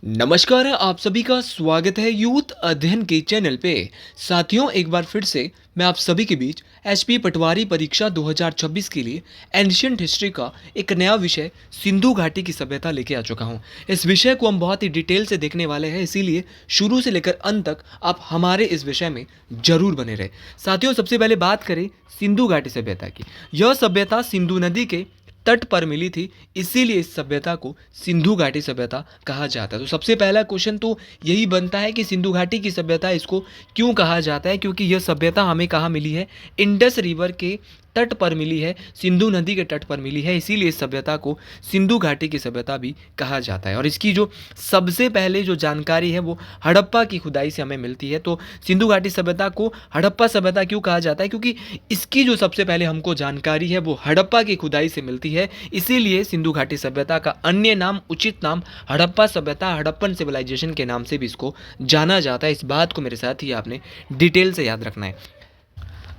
नमस्कार, आप सभी का स्वागत है यूथ अध्ययन के चैनल पे। साथियों, एक बार फिर से मैं आप सभी के बीच एचपी पटवारी परीक्षा 2026 के लिए एंशियंट हिस्ट्री का एक नया विषय सिंधु घाटी की सभ्यता लेके आ चुका हूँ। इस विषय को हम बहुत ही डिटेल से देखने वाले हैं, इसीलिए शुरू से लेकर अंत तक आप हमारे इस विषय में जरूर बने रहे। साथियों, सबसे पहले बात करें सिंधु घाटी सभ्यता की। यह सभ्यता सिंधु नदी के तट पर मिली थी, इसीलिए इस सभ्यता को सिंधु घाटी सभ्यता कहा जाता है। तो सबसे पहला क्वेश्चन तो यही बनता है कि सिंधु घाटी की सभ्यता इसको क्यों कहा जाता है, क्योंकि यह सभ्यता हमें कहाँ मिली है, इंडस रिवर के तट पर मिली है, सिंधु नदी के तट पर मिली है, इसीलिए इस सभ्यता को सिंधु घाटी की सभ्यता भी कहा जाता है। और इसकी जो सबसे पहले जो जानकारी है वो हड़प्पा की खुदाई से हमें मिलती है। तो सिंधु घाटी सभ्यता को हड़प्पा सभ्यता क्यों कहा जाता है, क्योंकि इसकी जो सबसे पहले हमको जानकारी है वो हड़प्पा की खुदाई से मिलती है, इसीलिए सिंधु घाटी सभ्यता का अन्य नाम, उचित नाम हड़प्पा सभ्यता, हड़प्पन सिविलाइजेशन के नाम से भी इसको जाना जाता है। इस बात को मेरे साथ ही आपने डिटेल से याद रखना है।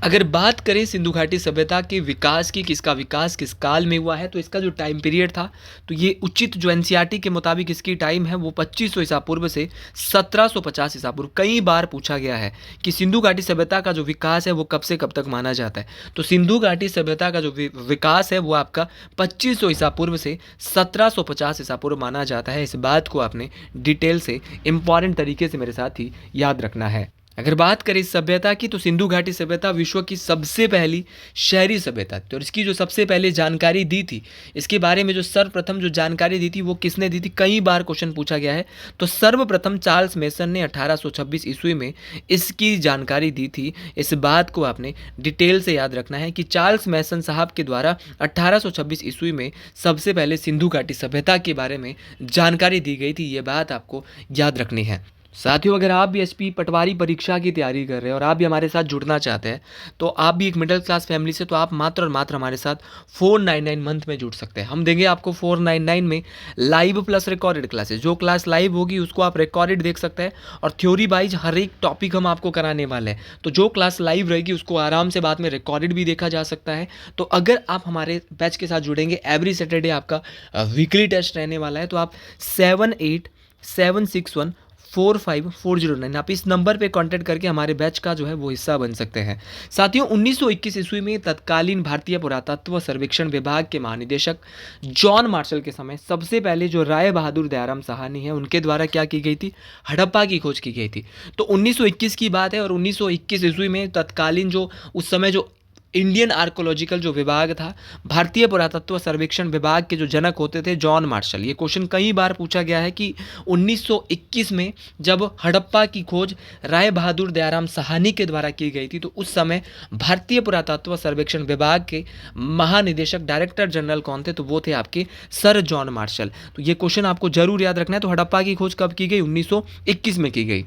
अगर बात करें सिंधु घाटी सभ्यता के विकास की, किसका विकास किस काल में हुआ है, तो इसका जो टाइम पीरियड था, तो ये उचित जो एनसीईआरटी के मुताबिक इसकी टाइम है वो 2500 ईसा पूर्व से 1750 ईसा पूर्व। कई बार पूछा गया है कि सिंधु घाटी सभ्यता का जो विकास है वो कब से कब तक माना जाता है। तो सिंधु घाटी सभ्यता का जो विकास है वो आपका 2500 ईसा पूर्व से 1750 ईसा पूर्व माना जाता है। इस बात को आपने डिटेल से इंपॉर्टेंट तरीके से मेरे साथ ही याद रखना है। अगर बात करें इस सभ्यता की, तो सिंधु घाटी सभ्यता विश्व की सबसे पहली शहरी सभ्यता थी। और इसकी जो सबसे पहले जानकारी दी थी, इसके बारे में जो सर्वप्रथम जो जानकारी दी थी वो किसने दी थी, कई बार क्वेश्चन पूछा गया है। तो सर्वप्रथम चार्ल्स मेसन ने 1826 ईस्वी में इसकी जानकारी दी थी। इस बात को आपने डिटेल से याद रखना है कि चार्ल्स मेसन साहब के द्वारा 1826 ईस्वी में सबसे पहले सिंधु घाटी सभ्यता के बारे में जानकारी दी गई थी। ये बात आपको याद रखनी है। साथियों, अगर आप भी एसपी पटवारी परीक्षा की तैयारी कर रहे हैं और आप भी हमारे साथ जुड़ना चाहते हैं, तो आप भी एक मिडिल क्लास फैमिली से, तो आप मात्र और मात्र हमारे साथ 499 मंथ में जुड़ सकते हैं। हम देंगे आपको 499 में लाइव प्लस रिकॉर्डेड क्लासेस। जो क्लास लाइव होगी उसको आप रिकॉर्डेड देख सकते हैं, और थ्योरी वाइज हर एक टॉपिक हम आपको कराने वाले हैं। तो जो क्लास लाइव रहेगी उसको आराम से बाद में रिकॉर्डेड भी देखा जा सकता है। तो अगर आप हमारे बैच के साथ जुड़ेंगे, एवरी सैटरडे आपका वीकली टेस्ट रहने वाला है। तो आप 7876145409, आप इस नंबर पे कांटेक्ट करके हमारे बैच का जो है वो हिस्सा बन सकते हैं। साथियों, 1921 ईस्वी में तत्कालीन भारतीय पुरातत्व सर्वेक्षण विभाग के महानिदेशक जॉन मार्शल के समय सबसे पहले जो राय बहादुर दयाराम साहनी है, उनके द्वारा क्या की गई थी, हड़प्पा की खोज की गई थी। तो 1921 की बात है, और 1921 ईस्वी में तत्कालीन जो उस समय जो इंडियन आर्कोलॉजिकल जो विभाग था, भारतीय पुरातत्व सर्वेक्षण विभाग के जो जनक होते थे जॉन मार्शल। ये क्वेश्चन कई बार पूछा गया है कि 1921 में जब हड़प्पा की खोज राय बहादुर दयाराम साहनी के द्वारा की गई थी, तो उस समय भारतीय पुरातत्व सर्वेक्षण विभाग के महानिदेशक डायरेक्टर जनरल कौन थे, तो वो थे आपके सर जॉन मार्शल। तो ये क्वेश्चन आपको जरूर याद रखना है। तो हड़प्पा की खोज कब की गई, 1921 में की गई।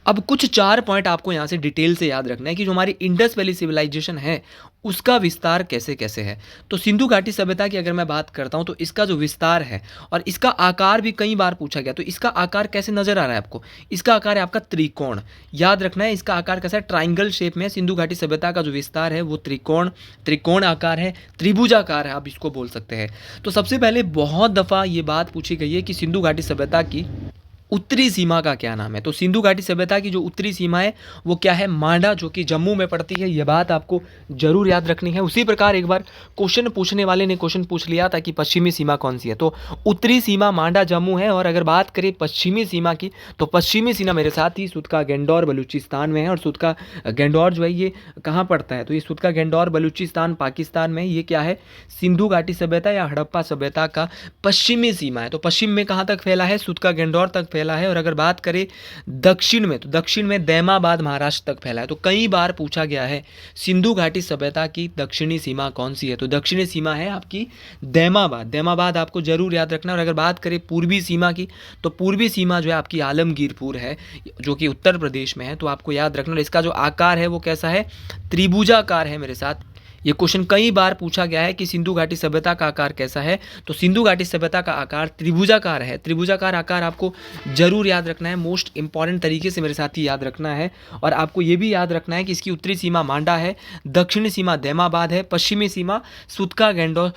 अब कुछ 4 पॉइंट आपको यहाँ से डिटेल से याद रखना है कि जो हमारी इंडस वैली सिविलाइजेशन है उसका विस्तार कैसे कैसे है। तो सिंधु घाटी सभ्यता की अगर मैं बात करता हूँ, तो इसका जो विस्तार है और इसका आकार भी कई बार पूछा गया। तो इसका आकार कैसे नजर आ रहा है आपको, इसका आकार है आपका त्रिकोण। याद रखना है इसका आकार कैसा है, ट्राइंगल शेप में। सिंधु घाटी सभ्यता का जो विस्तार है वो त्रिकोण आकार है, त्रिभुजाकार है, आप इसको बोल सकते हैं। तो सबसे पहले बहुत दफ़ा ये बात पूछी गई है कि सिंधु घाटी सभ्यता की उत्तरी सीमा का क्या नाम है। तो सिंधु घाटी सभ्यता की जो उत्तरी सीमा है वो क्या है, मांडा, जो कि जम्मू में पड़ती है। ये बात आपको जरूर याद रखनी है। उसी प्रकार एक बार क्वेश्चन पूछने वाले ने क्वेश्चन पूछ लिया था कि पश्चिमी सीमा कौन सी है, तो उत्तरी सीमा मांडा जम्मू है। और अगर बात करें पश्चिमी सीमा की, तो पश्चिमी सीमा मेरे साथ ही सुदका गेंडौर बलूचिस्तान में है। और सुदका गेंडौर जो है ये कहाँ पड़ता है, तो ये सुदका गेंडौर बलूचिस्तान पाकिस्तान में। ये क्या है, सिंधु घाटी सभ्यता या हड़प्पा सभ्यता का पश्चिमी सीमा है। तो पश्चिम में कहाँ तक फैला है, सुदका गेंडौर तक फैला है। और अगर बात करें दक्षिण में, तो दक्षिण में दैमाबाद महाराष्ट्र तक फैला है। तो कई बार पूछा गया है सिंधु घाटी सभ्यता की दक्षिणी सीमा कौन सी है, तो दक्षिणी सीमा है आपकी दैमाबाद आपको जरूर याद रखना। और अगर बात करें पूर्वी सीमा की, तो पूर्वी सीमा जो है आपकी आलमगीरपुर है, जो कि उत्तर प्रदेश में है। तो आपको याद रखना, इसका जो आकार है वो कैसा है, त्रिभुजाकार है मेरे साथ। ये क्वेश्चन कई बार पूछा गया है कि सिंधु घाटी सभ्यता का आकार कैसा है, तो सिंधु घाटी सभ्यता का आकार त्रिभुजाकार है। त्रिभुजाकार आकार आपको जरूर याद रखना है, मोस्ट इंपॉर्टेंट तरीके से मेरे साथ ही याद रखना है। और आपको ये भी याद रखना है कि इसकी उत्तरी सीमा मांडा है, दक्षिणी सीमा दैमाबाद है, पश्चिमी सीमा सुदका गेंडौर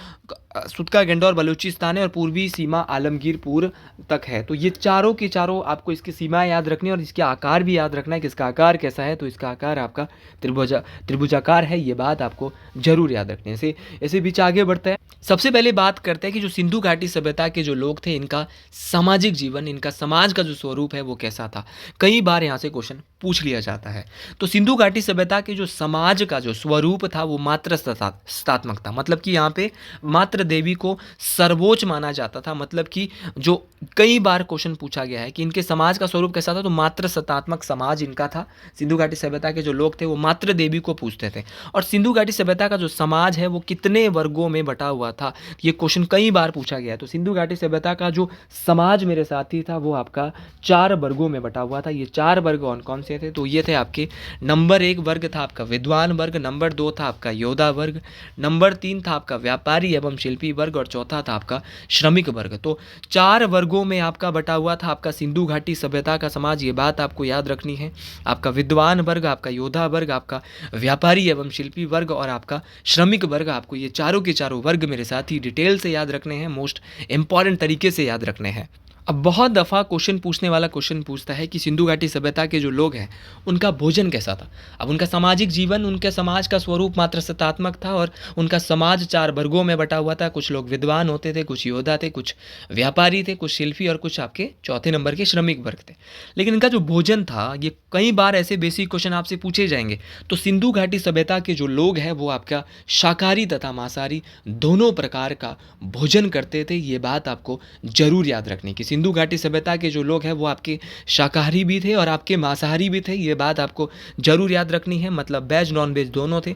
सुतका गंडौर बलूचिस्तान है और पूर्वी सीमा आलमगीरपुर तक है। तो ये चारों के चारों आपको इसकी सीमाएं याद रखनी है और इसके आकार भी याद रखना है कि इसका आकार कैसा है। तो इसका आकार आपका त्रिभुजाकार है, ये बात आपको जरूर याद रखनी है। ऐसे बीच आगे बढ़ते हैं। सबसे पहले बात करते हैं कि जो सिंधु घाटी सभ्यता के जो लोग थे, इनका सामाजिक जीवन, इनका समाज का जो स्वरूप है वो कैसा था। कई बार यहाँ से क्वेश्चन पूछ लिया जाता है। तो सिंधु घाटी सभ्यता के जो समाज का जो स्वरूप था वो मात्र सत्तात्मक था। मतलब कि यहाँ पे मात्र देवी को सर्वोच्च माना जाता था। मतलब कि जो कई बार क्वेश्चन पूछा गया है कि इनके समाज का स्वरूप कैसा था, तो मात्र सत्तात्मक समाज इनका था। सिंधु घाटी सभ्यता के जो लोग थे वो मात्र देवी को पूजते थे। और सिंधु घाटी सभ्यता का जो समाज है वो कितने वर्गों में बटा हुआ था, ये क्वेश्चन कई बार पूछा गया है। तो सिंधु घाटी सभ्यता का जो समाज मेरे साथी था वो आपका 4 वर्गों में बटा हुआ था। ये 4 वर्ग कौन कौन से थे, तो ये थे आपके, नंबर 1 वर्ग था आपका विद्वान वर्ग, नंबर 2 था आपका योद्धा वर्ग, नंबर 3 था आपका व्यापारी एवं शिल्पी वर्ग और चौथा था आपका श्रमिक वर्ग। तो 4 वर्गों में आपका बटा हुआ था आपका सिंधु घाटी सभ्यता का समाज। ये बात आपको याद रखनी है। आपका विद्वान वर्ग, आपका योद्धा वर्ग, आपका व्यापारी एवं शिल्पी वर्ग और आपका श्रमिक वर्ग, आपको ये चारों के चारों वर्ग मेरे साथ ही डिटेल से याद रखने हैं, मोस्ट इंपॉर्टेंट तरीके से याद रखने हैं। अब बहुत दफ़ा क्वेश्चन पूछने वाला क्वेश्चन पूछता है कि सिंधु घाटी सभ्यता के जो लोग हैं उनका भोजन कैसा था। अब उनका सामाजिक जीवन, उनके समाज का स्वरूप मात्र सत्तात्मक था और उनका समाज 4 वर्गों में बटा हुआ था। कुछ लोग विद्वान होते थे, कुछ योद्धा थे, कुछ व्यापारी थे, कुछ शिल्पी और कुछ आपके चौथे नंबर के श्रमिक वर्ग थे। लेकिन इनका जो भोजन था, ये कई बार ऐसे बेसिक क्वेश्चन आपसे पूछे जाएंगे। तो सिंधु घाटी सभ्यता के जो लोग हैं वो आपका शाकाहारी तथा मांसाहारी दोनों प्रकार का भोजन करते थे। ये बात आपको जरूर याद रखनी कि सिंधु घाटी सभ्यता के जो लोग हैं वो आपके शाकाहारी भी थे और आपके मांसाहारी भी थे। ये बात आपको जरूर याद रखनी है। मतलब वेज नॉन वेज दोनों थे।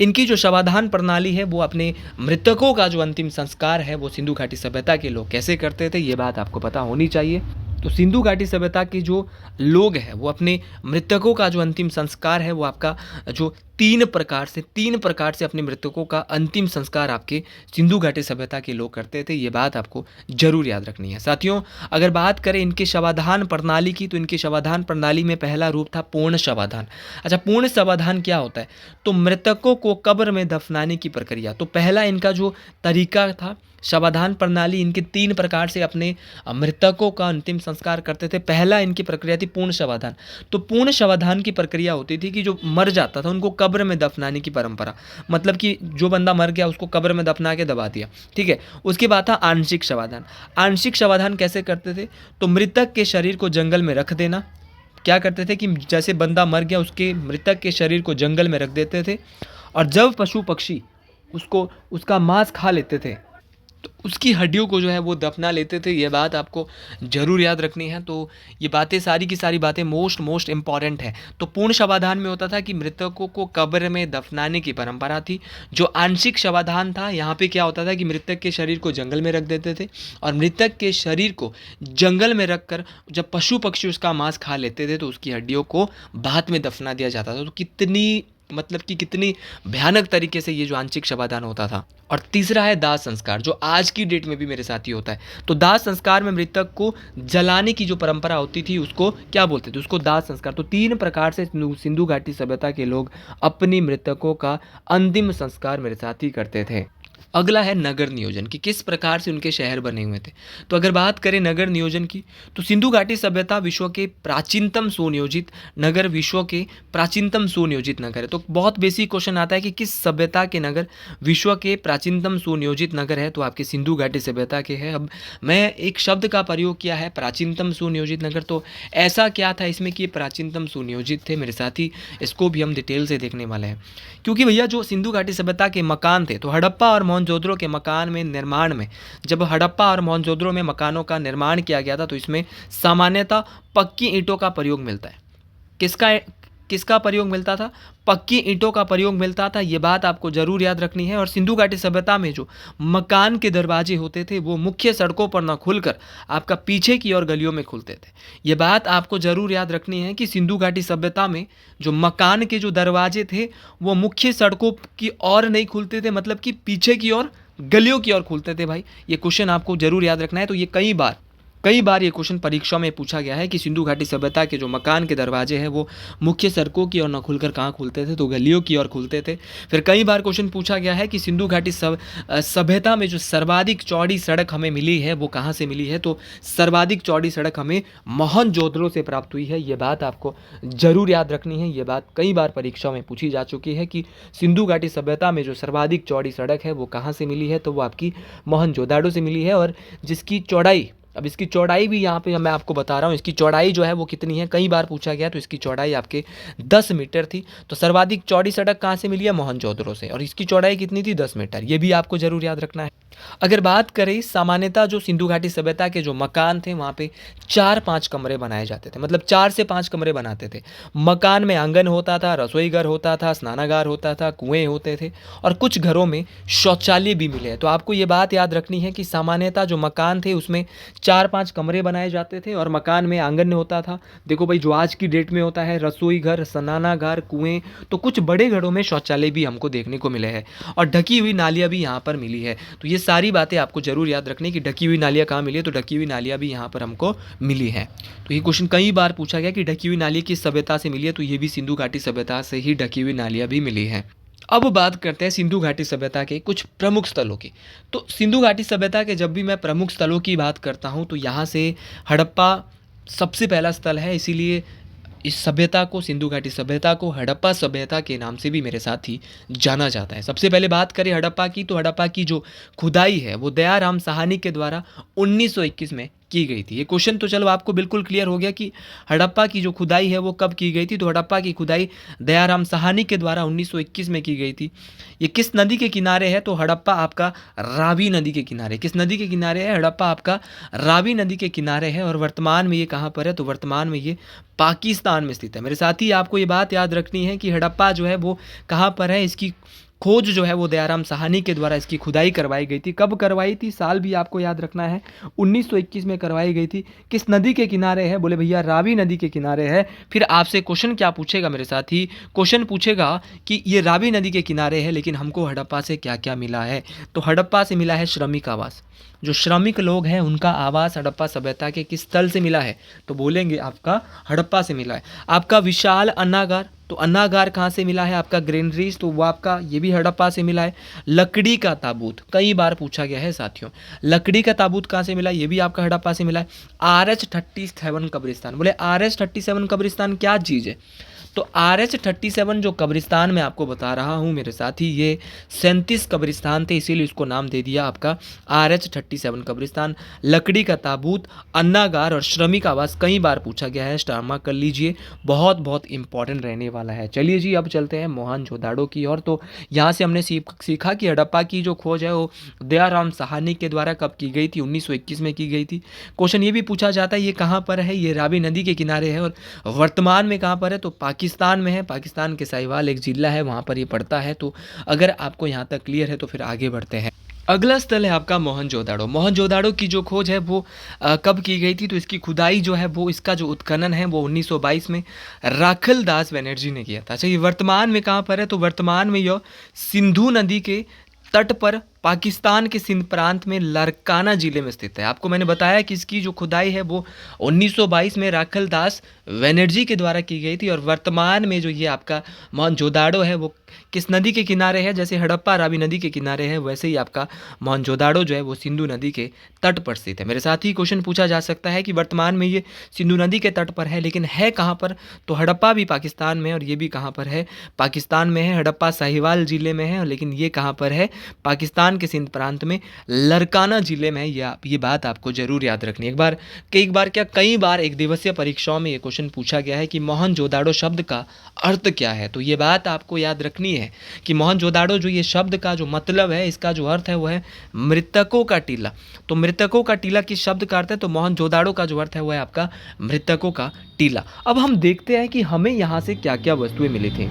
इनकी जो शवाधान प्रणाली है वो अपने मृतकों का जो अंतिम संस्कार है वो सिंधु घाटी सभ्यता के लोग कैसे करते थे, ये बात आपको पता होनी चाहिए। तो सिंधु घाटी सभ्यता के जो लोग हैं वो अपने मृतकों का जो अंतिम संस्कार है वो आपका जो 3 प्रकार से अपने मृतकों का अंतिम संस्कार आपके सिंधु घाटी सभ्यता के लोग करते थे। ये बात आपको जरूर याद रखनी है। साथियों, अगर बात करें इनके शवाधान प्रणाली की, तो इनके शवाधान प्रणाली में पहला रूप था पूर्ण शवाधान। अच्छा, पूर्ण शवाधान क्या होता है, तो मृतकों को कब्र में दफनाने की प्रक्रिया। तो पहला इनका जो तरीका था शवाधान प्रणाली, इनके 3 प्रकार से अपने मृतकों का अंतिम संस्कार करते थे। पहला इनकी प्रक्रिया थी पूर्ण शवाधान। तो पूर्ण शवाधान की प्रक्रिया होती थी कि जो मर जाता था उनको कब्र में दफनाने की परंपरा। मतलब कि जो बंदा मर गया उसको कब्र में दफना के दबा दिया, ठीक है। उसके बाद था आंशिक शवाधान। आंशिक शवाधान कैसे करते थे, तो मृतक के शरीर को जंगल में रख देना। क्या करते थे कि जैसे बंदा मर गया उसके मृतक के शरीर को जंगल में रख देते थे और जब पशु पक्षी उसका मांस खा लेते थे तो उसकी हड्डियों को जो है वो दफना लेते थे। ये बात आपको जरूर याद रखनी है। तो ये बातें सारी की सारी बातें मोस्ट इंपॉर्टेंट है। तो पूर्ण शवाधान में होता था कि मृतकों को कब्र में दफनाने की परंपरा थी। जो आंशिक शवाधान था, यहाँ पे क्या होता था कि मृतक के शरीर को जंगल में रख देते थे और मृतक के शरीर को जंगल में रख कर जब पशु पक्षी उसका मांस खा लेते थे तो उसकी हड्डियों को बाद में दफना दिया जाता था। तो कितनी भयानक तरीके से ये जो आंशिक शवाधान होता था। और तीसरा है दाह संस्कार, जो आज की डेट में भी मेरे साथ ही होता है। तो दाह संस्कार में मृतक को जलाने की जो परंपरा होती थी उसको क्या बोलते थे, उसको दाह संस्कार। तो 3 प्रकार से सिंधु घाटी सभ्यता के लोग अपनी मृतकों का अंतिम संस्कार मेरे साथ ही करते थे। अगला है नगर नियोजन कि किस प्रकार से उनके शहर बने हुए थे। तो अगर बात करें नगर नियोजन की, तो सिंधु घाटी सभ्यता विश्व के प्राचीनतम सुनियोजित नगर नगर है। तो बहुत बेसिक क्वेश्चन आता है कि किस सभ्यता के नगर विश्व के प्राचीनतम सुनियोजित नगर है, तो आपके सिंधु घाटी सभ्यता के हैं। अब मैं एक शब्द का प्रयोग किया है प्राचीनतम सुनियोजित नगर। तो ऐसा क्या था इसमें कि प्राचीनतम सुनियोजित थे मेरे साथी, इसको भी हम डिटेल से देखने वाले हैं। क्योंकि भैया जो सिंधु घाटी सभ्यता के मकान थे, तो हड़प्पा और मोहनजोदड़ो के मकान में निर्माण में, जब हड़प्पा और मोहनजोदड़ो में मकानों का निर्माण किया गया था तो इसमें सामान्यतः पक्की ईंटों का प्रयोग मिलता है। किसका प्रयोग मिलता था, पक्की ईंटों का प्रयोग मिलता था। ये बात आपको जरूर याद रखनी है। और सिंधु घाटी सभ्यता में जो मकान के दरवाजे होते थे वो मुख्य सड़कों पर न खुलकर आपका पीछे की ओर गलियों में खुलते थे। ये बात आपको जरूर याद रखनी है कि सिंधु घाटी सभ्यता में जो मकान के जो दरवाजे थे वो मुख्य सड़कों की ओर नहीं खुलते थे, मतलब कि पीछे की ओर गलियों की ओर खुलते थे। भाई ये क्वेश्चन आपको जरूर याद रखना है। तो ये कई बार कई बार ये क्वेश्चन परीक्षा में पूछा गया है कि सिंधु घाटी सभ्यता के जो मकान के दरवाजे हैं वो मुख्य सड़कों की ओर न खुलकर कहाँ खुलते थे, तो गलियों की ओर खुलते थे। फिर कई बार क्वेश्चन पूछा गया है कि सिंधु घाटी सभ्यता में जो सर्वाधिक चौड़ी सड़क हमें मिली है वो कहाँ से मिली है, तो सर्वाधिक चौड़ी सड़क हमें मोहनजोदड़ो से प्राप्त हुई है। ये बात आपको जरूर याद रखनी है। ये बात कई बार परीक्षा में पूछी जा चुकी है कि सिंधु घाटी सभ्यता में जो सर्वाधिक चौड़ी सड़क है वो कहाँ से मिली है, तो वो आपकी मोहनजोदड़ो से मिली है। और जिसकी चौड़ाई, अब इसकी चौड़ाई भी यहाँ पे मैं आपको बता रहा हूँ, इसकी चौड़ाई जो है वो कितनी है, कई बार पूछा गया, तो इसकी चौड़ाई आपके 10 मीटर थी। तो सर्वाधिक चौड़ी सड़क कहाँ से मिली है, मोहनजोदड़ो से, और इसकी चौड़ाई कितनी थी, 10 मीटर। ये भी आपको जरूर याद रखना है। अगर बात करें सामान्यतः जो सिंधु घाटी सभ्यता के जो मकान थे वहाँ पे 4-5 कमरे बनाए जाते थे, मतलब 4 से 5 कमरे बनाते थे। मकान में आंगन होता था, रसोई घर होता था, स्नानागार होता था, कुएं होते थे, और कुछ घरों में शौचालय भी मिले हैं। तो आपको ये बात याद रखनी है कि सामान्यतः जो मकान थे उसमें 4-5 कमरे बनाए जाते थे और मकान में आंगन होता था। देखो भाई, जो आज की डेट में होता है रसोई घर, स्नानागार, कुएं, तो कुछ बड़े घरों में शौचालय भी हमको देखने को मिले हैं, और ढकी हुई नालियाँ भी यहाँ पर मिली है। तो ये सारी बातें आपको जरूर याद रखनी कि ढकी हुई नालियाँ कहाँ मिली है, तो ढकी हुई नालियाँ भी यहाँ पर हमको मिली है। तो ये क्वेश्चन कई बार पूछा गया कि ढकी हुई नाली किस सभ्यता से मिली है, तो ये भी सिंधु घाटी सभ्यता से ही ढकी हुई नालियाँ भी मिली है। अब बात करते हैं सिंधु घाटी सभ्यता के कुछ प्रमुख स्थलों की। तो सिंधु घाटी सभ्यता के जब भी मैं प्रमुख स्थलों की बात करता हूँ तो यहाँ से हड़प्पा सबसे पहला स्थल है, इसीलिए इस सभ्यता को, सिंधु घाटी सभ्यता को हड़प्पा सभ्यता के नाम से भी मेरे साथ ही जाना जाता है। सबसे पहले बात करें हड़प्पा की, तो हड़प्पा की जो खुदाई है वो दयाराम साहनी के द्वारा 1921 में की गई थी। ये क्वेश्चन तो चलो आपको बिल्कुल क्लियर हो गया कि हड़प्पा की जो खुदाई है वो कब की गई थी, तो हड़प्पा की खुदाई दयाराम साहनी के द्वारा 1921 में की गई थी। ये किस नदी के किनारे है, तो हड़प्पा आपका रावी नदी के किनारे। किस नदी के किनारे है, हड़प्पा आपका रावी नदी के किनारे है। और वर्तमान में ये कहाँ पर है, तो वर्तमान में ये पाकिस्तान में स्थित है। मेरे साथ ही आपको ये बात याद रखनी है कि हड़प्पा जो है वो कहाँ पर है, इसकी खोज जो है वो दयाराम साहनी के द्वारा इसकी खुदाई करवाई गई थी। कब करवाई थी, साल भी आपको याद रखना है, 1921 में करवाई गई थी। किस नदी के किनारे है, बोले भैया रावी नदी के किनारे है। फिर आपसे क्वेश्चन क्या पूछेगा मेरे साथ ही, क्वेश्चन पूछेगा कि ये रावी नदी के किनारे है लेकिन हमको हड़प्पा से क्या क्या मिला है, तो हड़प्पा से मिला है श्रमिक आवास। जो श्रमिक लोग हैं उनका आवास हड़प्पा सभ्यता के किस स्थल से मिला है, तो बोलेंगे आपका हड़प्पा से मिला है। आपका विशाल अन्नागार, तो अन्नागार कहाँ से मिला है, आपका ग्रेनरीज, तो वो आपका ये भी हड़प्पा से मिला है। लकड़ी का ताबूत कई बार पूछा गया है साथियों, लकड़ी का ताबूत कहाँ से मिला, ये भी आपका हड़प्पा से मिला है। RH-37 कब्रिस्तान, बोले RH-37 कब्रिस्तान क्या चीज़ है, तो RH-37 जो कब्रिस्तान मैं आपको बता रहा हूँ मेरे साथी, ये 37 कब्रिस्तान थे, इसीलिए इसको नाम दे दिया आपका RH-37 कब्रिस्तान। लकड़ी का ताबूत, अन्नागार और श्रमिक आवास कई बार पूछा गया है, स्टार मार्क कर लीजिए, बहुत बहुत इंपॉर्टेंट रहने वाला है। चलिए जी, अब चलते हैं मोहनजोदाड़ो की ओर। तो यहाँ से हमने सीखा कि हड़प्पा की जो खोज है वो दयाराम साहनी के द्वारा कब की गई थी, 1921 में की गई थी। क्वेश्चन ये भी पूछा जाता है ये कहाँ पर है, ये रावी नदी के किनारे है, और वर्तमान में कहाँ पर है, तो पाकिस्तान में है। पाकिस्तान के साहिवाल एक जिला है, वहाँ पर ये पड़ता है। तो अगर आपको यहाँ तक क्लियर है तो फिर आगे बढ़ते हैं। अगला स्थल है आपका मोहनजोदाड़ो। मोहनजोदाड़ो की जो खोज है वो कब की गई थी, तो इसकी खुदाई जो है वो, इसका जो उत्खनन है वो 1922 में राखल दास बनर्जी ने किया था। अच्छा, ये वर्तमान में कहाँ पर है, तो वर्तमान में यह सिंधु नदी के तट पर पाकिस्तान के सिंध प्रांत में लरकाना जिले में स्थित है। आपको मैंने बताया कि इसकी जो खुदाई है वो 1922 में राखल दास बनर्जी के द्वारा की गई थी। और वर्तमान में जो ये आपका मोहनजोदाड़ो है वो किस नदी के किनारे है, जैसे हड़प्पा रावी नदी के किनारे है, वैसे ही आपका मोहनजोदाड़ो जो है वो सिंधु नदी के तट पर स्थित है। मेरे साथ ही क्वेश्चन पूछा जा सकता है कि वर्तमान में ये सिंधु नदी के तट पर है, लेकिन है कहाँ पर, तो हड़प्पा भी पाकिस्तान में है और ये भी कहाँ पर है, पाकिस्तान में है। हड़प्पा साहिवाल जिले में है, लेकिन ये कहाँ पर है, पाकिस्तान के सिंध प्रांत में लरकाना जिले में है। ये बात आपको जरूर याद रखनी है। कई बार एक दिवसीय परीक्षाओं में ये क्वेश्चन पूछा गया है कि मोहनजोदाड़ो शब्द का अर्थ क्या है, तो ये बात आपको याद रखनी है कि मोहनजोदाड़ो जो ये शब्द का जो मतलब है, इसका जो अर्थ है वो है मृतकों का टीला। तो मृतकों का टीला किस शब्द का अर्थ है, तो मोहनजोदाड़ो का जो अर्थ है वो है आपका मृतकों का टीला। अब हम देखते हैं कि हमें यहाँ से क्या क्या वस्तुएं मिली थी।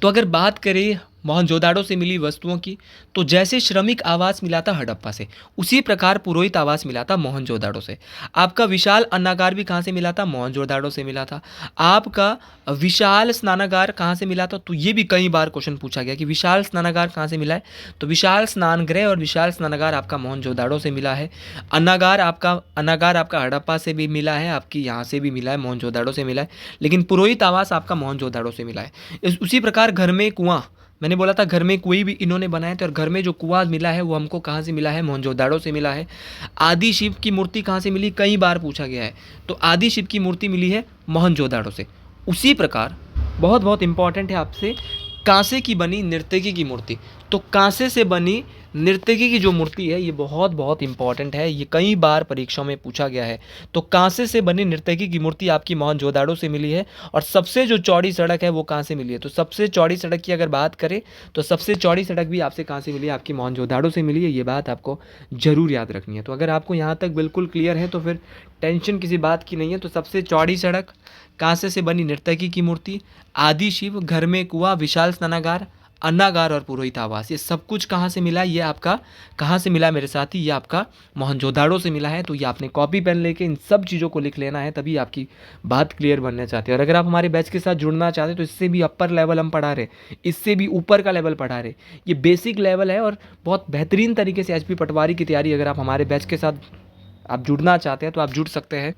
तो अगर बात करें मोहनजोदाड़ो से मिली वस्तुओं की, तो जैसे श्रमिक आवास मिला था हड़प्पा से, उसी प्रकार पुरोहित आवास मिला था मोहनजोदाड़ो से। आपका विशाल अन्नागार भी कहाँ से मिला था? मोहनजोदाड़ो से मिला था। आपका विशाल स्नानागार कहाँ से मिला था? तो ये भी कई बार क्वेश्चन पूछा गया कि विशाल स्नानागार कहाँ से मिला है, तो विशाल स्नानगृह और विशाल स्नानागार आपका मोहनजोदाड़ो से मिला है। अन्नागार आपका हड़प्पा से भी मिला है, आपकी यहाँ से भी मिला है, मोहनजोदाड़ो से मिला है, लेकिन पुरोहित आवास आपका मोहनजोदाड़ो से मिला है। उसी प्रकार घर में कुआं, मैंने बोला था घर में कुएं भी इन्होंने बनाए थे, और घर में जो कुआं मिला है वो हमको कहाँ से मिला है? मोहनजोदाड़ो से मिला है। आदि शिव की मूर्ति कहाँ से मिली? कई बार पूछा गया है, तो आदि शिव की मूर्ति मिली है मोहनजोदाड़ो से। उसी प्रकार बहुत बहुत इंपॉर्टेंट है आपसे, कांसे की बनी नर्तकी की मूर्ति, तो कांसे से बनी नर्तकी की जो मूर्ति है ये बहुत बहुत इंपॉर्टेंट है, ये कई बार परीक्षाओं में पूछा गया है। तो कांसे से बनी नर्तकी की मूर्ति आपकी मोहनजोदाड़ो से मिली है। और सबसे जो चौड़ी सड़क है वो कहाँ से मिली है? तो सबसे चौड़ी सड़क की अगर बात करें तो सबसे चौड़ी सड़क भी आपसे कहाँ से मिली है? आपकी मोहनजोदाड़ो से मिली है। ये बात आपको जरूर याद रखनी है। तो अगर आपको यहाँ तक बिल्कुल क्लियर है तो फिर टेंशन किसी बात की नहीं है। तो सबसे चौड़ी सड़क, कांसे से बनी नर्तकी की मूर्ति, आदि शिव, घर में कुआं, विशाल स्नानागार, अन्नागार और पुरोहित आवास, ये सब कुछ कहाँ से मिला? ये आपका कहाँ से मिला मेरे साथी? ये आपका मोहनजोदाड़ो से मिला है। तो ये आपने कॉपी पेन लेके इन सब चीज़ों को लिख लेना है, तभी आपकी बात क्लियर बनना चाहते हैं। और अगर आप हमारे बैच के साथ जुड़ना चाहते हैं तो इससे भी अपर लेवल हम पढ़ा रहे, इससे भी ऊपर का लेवल पढ़ा रहे। ये बेसिक लेवल है और बहुत बेहतरीन तरीके से एचपी पटवारी की तैयारी अगर आप हमारे बैच के साथ आप जुड़ना चाहते हैं तो आप जुड़ सकते हैं।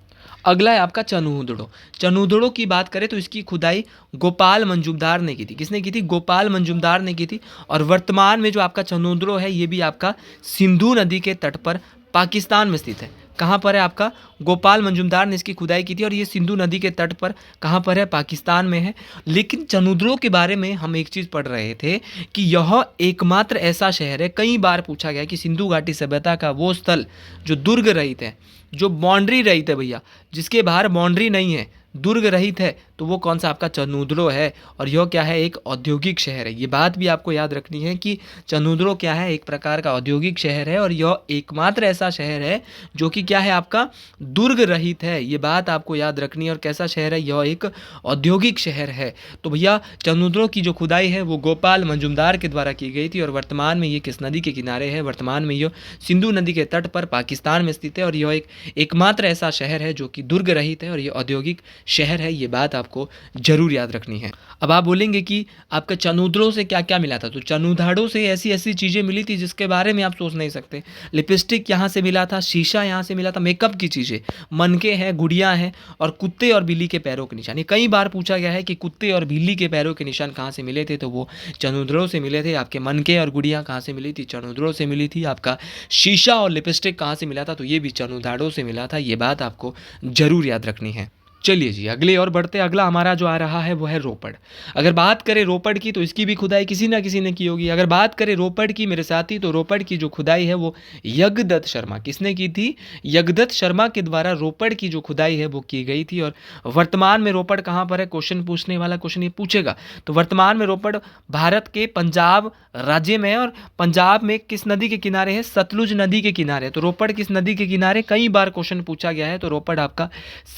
अगला है आपका चनूदड़ो। चनूदड़ो की बात करें तो इसकी खुदाई गोपाल मंजूमदार ने की थी। किसने की थी? गोपाल मंजूमदार ने की थी। और वर्तमान में जो आपका चनूदड़ो है ये भी आपका सिंधु नदी के तट पर पाकिस्तान में स्थित है। कहाँ पर है? आपका गोपाल मंजूमदार ने इसकी खुदाई की थी और ये सिंधु नदी के तट पर कहाँ पर है? पाकिस्तान में है। लेकिन चनूदड़ो के बारे में हम एक चीज़ पढ़ रहे थे कि यह एकमात्र ऐसा शहर है, कई बार पूछा गया कि सिंधु घाटी सभ्यता का वो स्थल जो दुर्ग रहित है, जो बाउंड्री रहित है भैया, जिसके बाहर बाउंड्री नहीं है, दुर्ग रहित है, तो वो कौन सा? आपका चनूदड़ो है। और यह क्या है? एक औद्योगिक शहर है। ये बात भी आपको याद रखनी है कि चनूदड़ो क्या है? एक प्रकार का औद्योगिक शहर है और यह एकमात्र ऐसा शहर है जो कि क्या है? आपका दुर्ग रहित है। ये बात आपको याद रखनी है। और कैसा शहर है? यह एक औद्योगिक शहर है। तो भैया चनूदड़ो की जो खुदाई है वो गोपाल मंजूमदार के द्वारा की गई थी और वर्तमान में ये किस नदी के किनारे है? वर्तमान में यह सिंधु नदी के तट पर पाकिस्तान में स्थित है और यह एकमात्र ऐसा शहर है जो कि दुर्ग रहित है और ये औद्योगिक शहर है। ये बात आपको जरूर याद रखनी है। अब आप बोलेंगे कि आपका चनूदड़ो से क्या क्या मिला था? तो चनूदाड़ो से ऐसी ऐसी चीज़ें मिली थी जिसके बारे में आप सोच नहीं सकते। लिपस्टिक यहाँ से मिला था, शीशा यहाँ से मिला था, मेकअप की चीज़ें, मनके हैं, गुड़ियाँ हैं और कुत्ते और बिल्ली के पैरों के निशान। ये कई बार पूछा गया है कि कुत्ते और बिल्ली के पैरों के निशान कहाँ से मिले थे? तो वो चनूदड़ो से मिले थे। आपके मनके और गुड़ियाँ कहाँ से मिली थी? चनूदड़ो से मिली थी। आपका शीशा और लिपस्टिक कहाँ से मिला था? तो ये भी चनूदाड़ो से मिला था। ये बात आपको जरूर याद रखनी है। चलिए जी अगले और बढ़ते। अगला हमारा जो आ रहा है वो है रोपड़। अगर बात करें रोपड़ की तो इसकी भी खुदाई किसी ना किसी ने की होगी। अगर बात करें रोपड़ की मेरे साथी, तो रोपड़ की जो खुदाई है वो यज्ञदत्त शर्मा, किसने की थी? यज्ञदत्त शर्मा के द्वारा रोपड़ की जो खुदाई है वो की गई थी। और वर्तमान में रोपड़ कहाँ पर है? क्वेश्चन पूछने वाला क्वेश्चन ये पूछेगा। तो वर्तमान में रोपड़ भारत के पंजाब राज्य में है और पंजाब में किस नदी के किनारे है? सतलुज नदी के किनारे। तो रोपड़ किस नदी के किनारे? कई बार क्वेश्चन पूछा गया है। तो रोपड़ आपका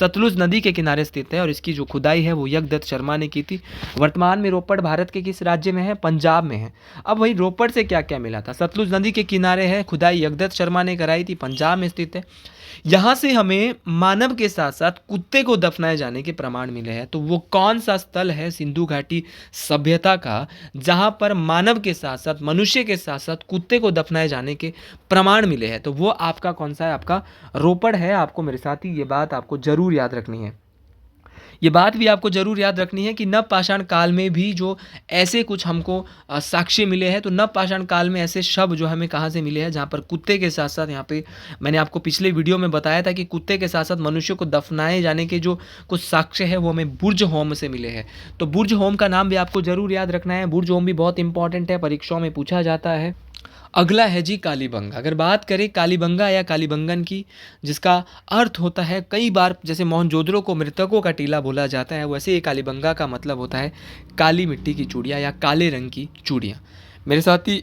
सतलुज नदी के किनारे स्थित है और इसकी जो खुदाई है वो यज्ञदत्त शर्मा ने की थी। वर्तमान में रोपड़ भारत के किस राज्य में है? पंजाब में है। अब वही रोपड़ से क्या क्या मिला था? सतलुज नदी के किनारे है, खुदाई यज्ञदत्त शर्मा ने कराई थी, पंजाब में स्थित है। यहाँ से हमें मानव के साथ साथ कुत्ते को दफनाए जाने के प्रमाण मिले हैं। तो वो कौन सा स्थल है सिंधु घाटी सभ्यता का जहाँ पर मानव के साथ साथ, मनुष्य के साथ साथ कुत्ते को दफनाए जाने के प्रमाण मिले हैं? तो वो आपका कौन सा है? आपका रोपड़ है। आपको मेरे साथी ये बात आपको जरूर याद रखनी है। ये बात भी आपको जरूर याद रखनी है कि नव पाषाण काल में भी जो ऐसे कुछ हमको साक्ष्य मिले हैं, तो नव पाषाण काल में ऐसे शव जो हमें कहाँ से मिले हैं जहाँ पर कुत्ते के साथ साथ, यहाँ पे मैंने आपको पिछले वीडियो में बताया था कि कुत्ते के साथ साथ मनुष्य को दफनाए जाने के जो कुछ साक्ष्य है वो हमें बुर्ज होम से मिले हैं। तो बुर्ज होम का नाम भी आपको जरूर याद रखना है। बुर्ज होम भी बहुत इंपॉर्टेंट है, परीक्षाओं में पूछा जाता है। अगला है जी कालीबंगा। अगर बात करें कालीबंगा या कालीबंगन की, जिसका अर्थ होता है, कई बार जैसे मोहनजोदड़ो को मृतकों का टीला बोला जाता है, वैसे ही कालीबंगा का मतलब होता है काली मिट्टी की चूड़ियाँ या काले रंग की चूड़ियाँ। मेरे साथी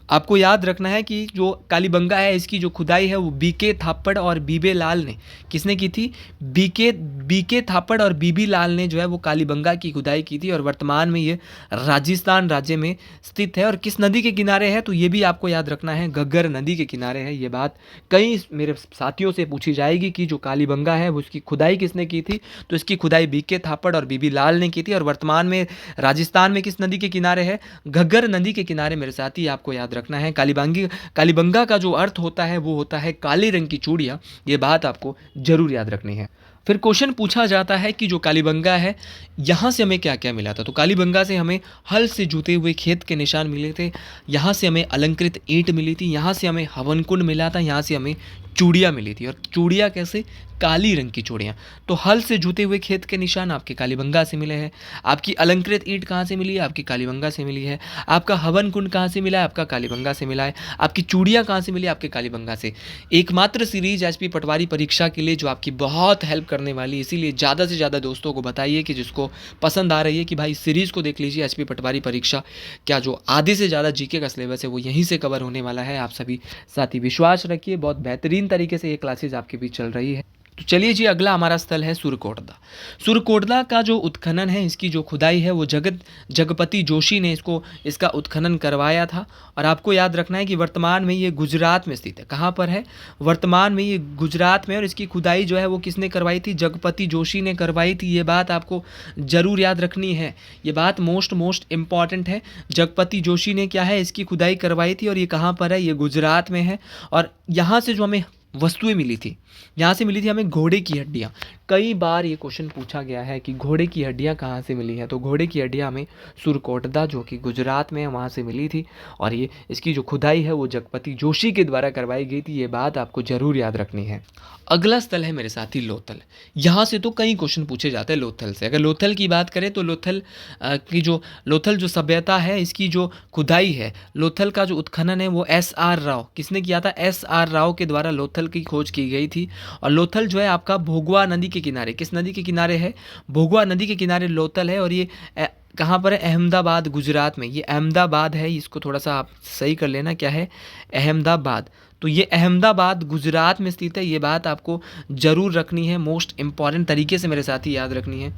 आपको याद रखना है कि जो कालीबंगा है इसकी जो खुदाई है वो बीके थापड़ और बीबे लाल ने, किसने की थी? बीके बीके थापड़ और बीबी लाल ने जो है वो कालीबंगा की खुदाई की थी और वर्तमान में ये राजस्थान राज्य में स्थित है। और किस नदी के किनारे है? तो ये भी आपको याद रखना है, घग्गर नदी के किनारे है। ये बात कई मेरे साथियों से पूछी जाएगी कि जो कालीबंगा है वो उसकी खुदाई किसने की थी? तो इसकी खुदाई बीके थापड़ और बीबी लाल ने की थी। और वर्तमान में राजस्थान में किस नदी के किनारे है? घग्गर नदी के किनारे मेरे साथी, आपको याद रखना है। कालीबंगा का जो अर्थ होता है वो होता है काले रंग की चूड़ियाँ, ये बात आपको जरूर याद रखनी है। फिर क्वेश्चन पूछा जाता है कि जो कालीबंगा है यहाँ से हमें क्या क्या मिला था? तो कालीबंगा से हमें हल से जुते हुए खेत के निशान मिले थे, यहाँ से हमें अलंकृत ईंट मिली थी, यहाँ से हमें हवन कुंड मिला था, यहाँ से हमें चूड़ियाँ मिली थी। और चूड़ियाँ कैसे? काली रंग की चूड़ियाँ। तो हल से जुते हुए खेत के निशान आपके कालीबंगा से मिले हैं। आपकी अलंकृत ईंट कहाँ से मिली है? आपकी कालीबंगा से मिली है। आपका हवन कुंड कहाँ से मिला है? आपका कालीबंगा से मिला है। आपकी चूड़ियाँ कहाँ से मिली? आपके कालीबंगा से। एकमात्र सीरीज एचपी पटवारी परीक्षा के लिए जो आपकी बहुत हेल्प करने वाली, इसीलिए ज़्यादा से ज़्यादा दोस्तों को बताइए कि जिसको पसंद आ रही है कि भाई सीरीज़ को देख लीजिए। एचपी पटवारी परीक्षा क्या जो आधे से ज़्यादा जीके का सिलेबस है वो यहीं से कवर होने वाला है। आप सभी साथी विश्वास रखिए, बहुत बेहतरीन तरीके से ये क्लासेज आपके बीच चल रही है। तो चलिए जी, अगला हमारा स्थल है सुरकोटदा। सुरकोटदा का जो उत्खनन है, इसकी जो खुदाई है वो जगपति जोशी ने इसका उत्खनन करवाया था। और आपको याद रखना है कि वर्तमान में ये गुजरात में स्थित है। कहाँ पर है? वर्तमान में ये गुजरात में। और इसकी खुदाई जो है वो किसने करवाई थी? जगपति जोशी ने करवाई थी। ये बात आपको ज़रूर याद रखनी है, ये बात मोस्ट इम्पॉर्टेंट है। जगपति जोशी ने क्या है, इसकी खुदाई करवाई थी। और ये कहाँ पर है? ये गुजरात में है। और यहाँ से जो हमें वस्तुएं मिली थी, यहाँ से मिली थी हमें घोड़े की हड्डियाँ। कई बार ये क्वेश्चन पूछा गया है कि घोड़े की हड्डियाँ कहाँ से मिली हैं? तो घोड़े की हड्डियाँ हमें सुरकोटदा जो कि गुजरात में है वहाँ से मिली थी। और ये इसकी जो खुदाई है वो जगपति जोशी के द्वारा करवाई गई थी। ये बात आपको ज़रूर याद रखनी है। अगला स्थल है मेरे साथी लोथल। यहाँ से तो कई क्वेश्चन पूछे जाते हैं लोथल से। अगर लोथल की बात करें तो लोथल जो सभ्यता है, इसकी जो खुदाई है, लोथल का जो उत्खनन है वो एस.आर. राव, किसने किया था? एस.आर. राव के द्वारा लोथल की खोज की गई थी। और लोथल जो है आपका भोगवा नदी के किनारे, किस नदी के किनारे है? भोगवा नदी के किनारे लोथल है। और ये कहाँ पर है? अहमदाबाद, गुजरात में। ये अहमदाबाद है, इसको थोड़ा सा आप सही कर लेना, क्या है? अहमदाबाद। तो ये अहमदाबाद गुजरात में स्थित है। ये बात आपको ज़रूर रखनी है, मोस्ट इंपॉर्टेंट तरीके से मेरे साथ ही याद रखनी है।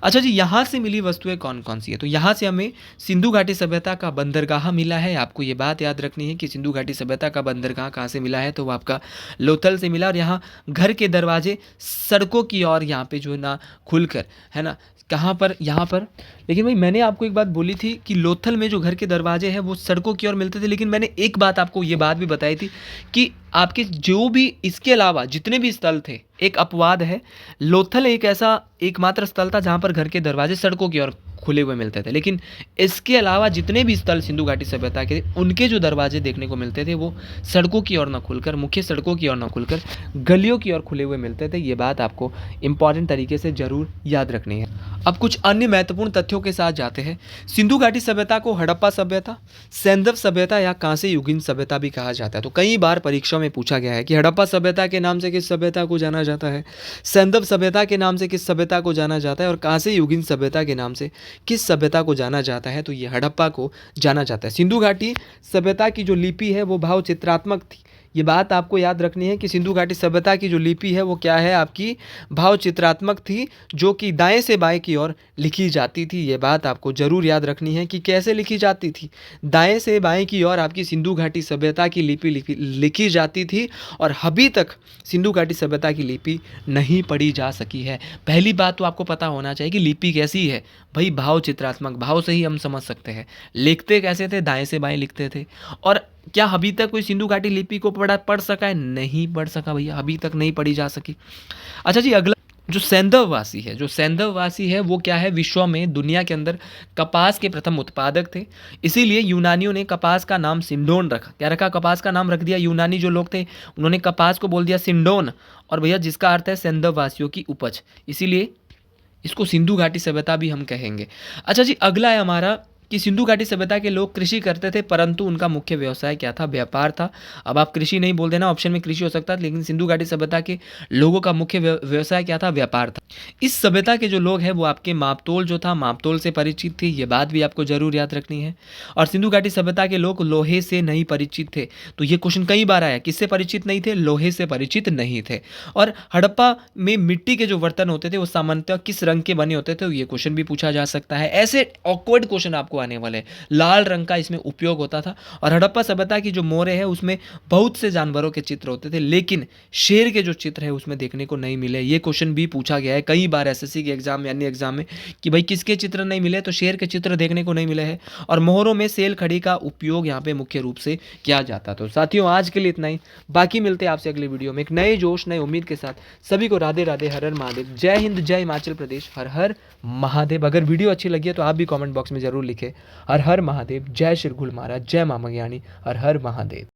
अच्छा जी, यहाँ से मिली वस्तुएं कौन कौन सी है? तो यहाँ से हमें सिंधु घाटी सभ्यता का बंदरगाह मिला है। आपको ये बात याद रखनी है कि सिंधु घाटी सभ्यता का बंदरगाह कहाँ से मिला है? तो वो आपका लोथल से मिला। और यहाँ घर के दरवाजे सड़कों की ओर यहाँ पे जो है ना खुलकर, है ना, कहाँ पर? यहाँ पर। लेकिन भाई मैंने आपको एक बात बोली थी कि लोथल में जो घर के दरवाजे हैं वो सड़कों की ओर मिलते थे। लेकिन मैंने एक बात आपको ये बात भी बताई थी कि आपके जो भी इसके अलावा जितने भी स्थल थे, एक अपवाद है, लोथल एक ऐसा एकमात्र स्थल था जहाँ पर घर के दरवाजे सड़कों की ओर खुले हुए मिलते थे। लेकिन इसके अलावा जितने भी स्थल सिंधु घाटी सभ्यता के, उनके जो दरवाजे देखने को मिलते थे वो सड़कों की ओर न खुलकर, मुख्य सड़कों की ओर न खुलकर गलियों की ओर खुले हुए मिलते थे। ये बात आपको इंपॉर्टेंट तरीके से जरूर याद रखनी है। अब कुछ अन्य महत्वपूर्ण तथ्यों के साथ जाते हैं। सिंधु घाटी सभ्यता को हड़प्पा सभ्यता, सैंधव सभ्यता या कांस्य युगीन सभ्यता भी कहा जाता है। तो कई बार परीक्षा में पूछा गया है कि हड़प्पा सभ्यता के नाम से किस सभ्यता को जाना जाता है, सैंधव सभ्यता के नाम से किस सभ्यता को जाना जाता है, और कांस्य युगीन सभ्यता के नाम से किस सभ्यता को जाना जाता है? तो ये हड़प्पा को जाना जाता है। सिंधु घाटी सभ्यता की जो लिपि है वो भाव चित्रात्मक थी। ये बात आपको याद रखनी है कि सिंधु घाटी सभ्यता की जो लिपि है वो क्या है? आपकी भाव चित्रात्मक थी, जो कि दाएं से बाएं की ओर लिखी जाती थी। ये बात आपको जरूर याद रखनी है कि कैसे लिखी जाती थी। दाएं से बाएं की ओर आपकी सिंधु घाटी सभ्यता की लिपि लिखी जाती थी। और अभी तक सिंधु घाटी सभ्यता की लिपि नहीं पढ़ी जा सकी है। पहली बात तो आपको पता होना चाहिए कि लिपि कैसी है भाई? भाव चित्रात्मक। भाव से ही हम समझ सकते हैं। लिखते कैसे थे? दाएं से बाएं लिखते थे। और क्या अभी तक कोई सिंधु घाटी लिपि को पढ़ सका है? नहीं पढ़ सका भैया, अभी तक नहीं पढ़ी जा सकी। अच्छा जी, अगला जो सैंधववासी है वो क्या है? विश्व में, दुनिया के अंदर कपास के प्रथम उत्पादक थे। इसीलिए यूनानियों ने कपास का नाम सिंडोन रखा। क्या रखा? कपास का नाम रख दिया। यूनानी जो लोग थे उन्होंने कपास को बोल दिया सिंडोन, और भैया जिसका अर्थ है सैंधववासियों की उपज, इसीलिए इसको सिंधु घाटी सभ्यता भी हम कहेंगे। अच्छा जी, अगला है हमारा कि सिंधु घाटी सभ्यता के लोग कृषि करते थे, परंतु उनका मुख्य व्यवसाय क्या था? व्यापार था। अब आप कृषि नहीं बोल देना, ऑप्शन में कृषि हो सकता था, लेकिन सिंधु घाटी सभ्यता के लोगों का मुख्य व्यवसाय क्या था? व्यापार था। इस सभ्यता के जो लोग हैं वो आपके मापतोल जो था, मापतोल से परिचित थे, ये बात भी आपको जरूर याद रखनी है। और सिंधु घाटी सभ्यता के लोग लोहे से नहीं परिचित थे। तो ये क्वेश्चन कई बार आया, किससे परिचित नहीं थे? लोहे से परिचित नहीं थे। और हड़प्पा में मिट्टी के जो बर्तन होते थे वो सामान्यतः किस रंग के बने होते थे? ये क्वेश्चन भी पूछा जा सकता है। ऐसे ऑकवर्ड क्वेश्चन आपको आने वाले हैं। लाल रंग का इसमें उपयोग होता था। और हड़प्पा सभ्यता की जो मोहरें हैं उसमें बहुत से जानवरों के चित्र होते थे, लेकिन शेर के जो चित्र है उसमें देखने को नहीं मिले। ये क्वेश्चन भी पूछा गया है कई बार एसएससी के एग्जाम यानी एग्जाम में कि भाई किसके चित्र नहीं मिले, तो शेर के चित्र देखने को नहीं मिले हैं। और मोहरों में सेल खड़ी का उपयोग यहाँ पे मुख्य रूप से किया जाता। तो साथियों आज के लिए इतना ही, बाकी मिलते हैं आपसे अगले वीडियो में एक नए जोश नए उम्मीद के साथ। सभी को राधे राधे, हर हर महादेव, जय हिंद, जय हिमाचल प्रदेश, हर हर महादेव। अगर वीडियो अच्छी लगी है तो आप भी कमेंट बॉक्स में जरूर लिखें हर हर महादेव, जय श्री गुल महाराज, जय मामा ज्ञानी, हर हर महादेव।